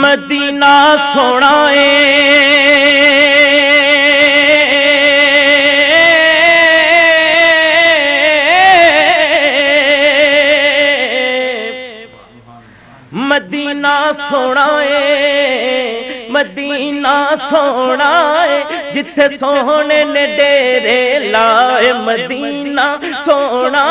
مدینہ سونا مدینہ سونا مدینہ سونا جتھے سونے نے ڈیرے لائے مدینہ سونا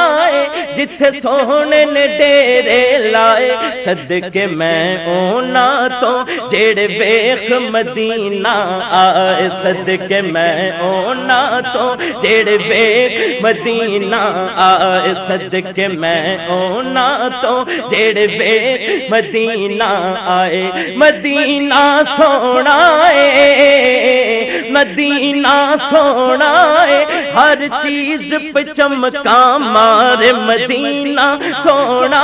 جتھے سونے نے ڈیرے لائے صدقے میں اونا تو جیڑے ویکھ مدینہ آئے صدقے میں اونا تو جیڑے ویکھ مدینہ آئے صدقے میں اونا تو جیڑے ویکھ مدینہ آئے مدینہ سونا مدینہ سونا ہر چیز پہ چمکا مارے مدینہ سونا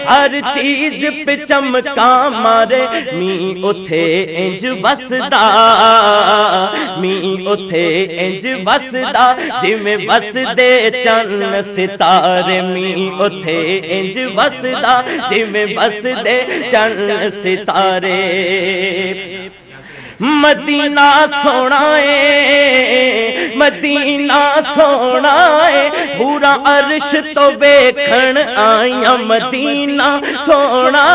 ہر چیز پہ چمکا مارے می اتھے انج بسدا می اتھے انج بسدا جی میں بس دے چن ستارے می اتھے انج بسدا جی میں بس دے چن ستارے مدینہ سونا مدینہ سونا پورا عرش تو ویکھن آئیاں مدینہ سونا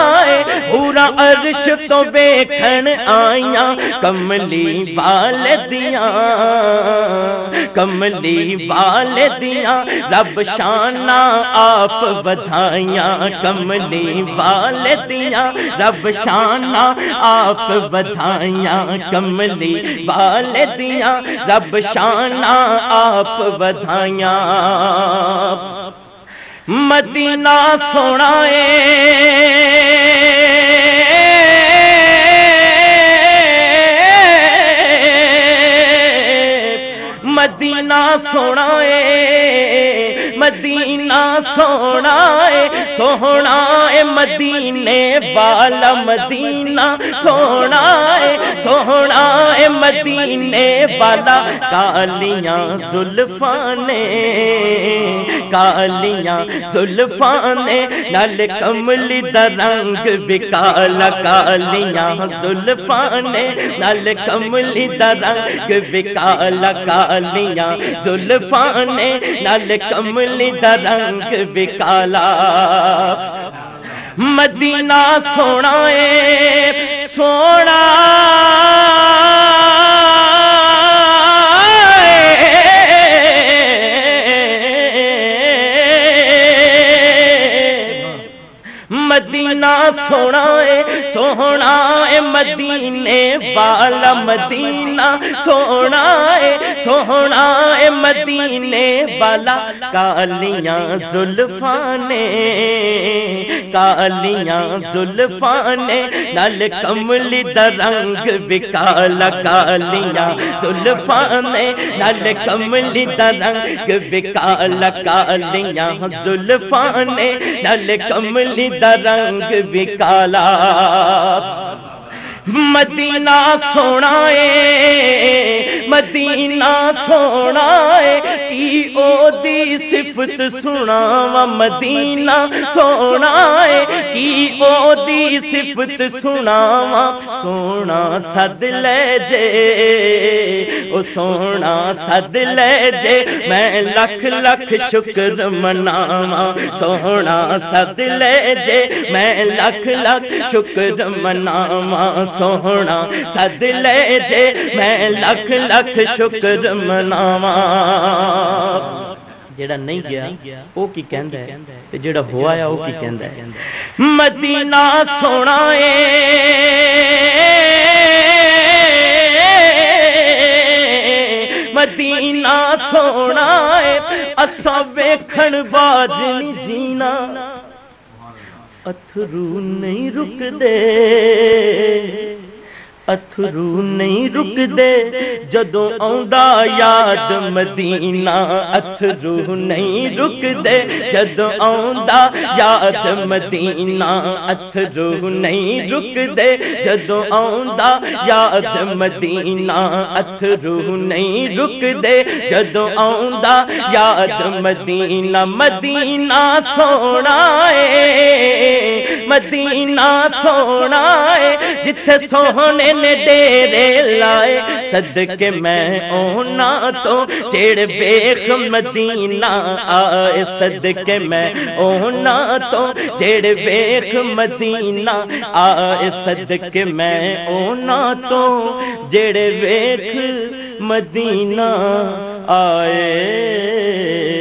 پورا عرش تو ویکھن آئیاں کملی والدیاں کملی والدیاں رب شانہ آپ بدھائیاں کملی والدیاں رب شانہ آپ بدھائیاں کملی والدیاں رب شانہ آپ بدھائیاں مدینہ سونا مدینہ سونا مدینہ سونا سونا مدینے والا مدینہ سونا سونا مدینے والا کالیاں زلفاں نے کالیاں زلفاں نے نال کملی دا رنگ بھی کالا کالیاں زلفاں نے نال کملی دا رنگ بھی کالا کالیاں زلفاں نے نال کملی دا رنگ بھی کالا مدینہ سونا سونا مدینہ سونا سونا مدینے والا مدینہ سونا سونا مدینے والا کالیاں زلفاں نے کالیاں زلفاں نے نال کملی دا رنگ بھی کالا کالیاں زلفاں نے نال کملی دا رنگ بھی کالا کالیاں زلفاں نے نال کملی دا رنگ بھی کالا مدینہ سونا مدینہ سونا کی او دی صفت سناواں مدینہ سونا کی او دی صفت سناواں سونا سد لے جے او سونا سد لے جے میں لکھ لکھ شکر مناواں سونا سد لے جے میں لکھ لکھ شکر مناواں سونا سد لے جے میں لکھ لکھ شکر مناواں جڑا نہیں گیا او کی کہندا ہے تے جڑا ہو آیا او کی کہندا ہے مدینہ سونا مدینہ سونا اساں ویکھن باج نہیں جینا اتھرو نہیں رک دے اتھرو نہیں رک دے جدوں آوندا یاد مدینہ اتھرو نہیں رک دے جدوں آوندا یاد مدینہ اتھرو نہیں رک دے جدوں آوندا یاد مدینہ اتھرو نہیں رک دے جدوں آوندا یاد مدینہ مدینہ سونا ہے مدینہ سونا ہے جتھے سونے نے ڈیرے لائے صدقے میں اونا تو جڑ ویکھ مدینہ آئے صدقے میں اونا تو جڑ ویکھ مدینہ آئے صدقے میں اونا تو جڑ ویکھ مدینہ آئے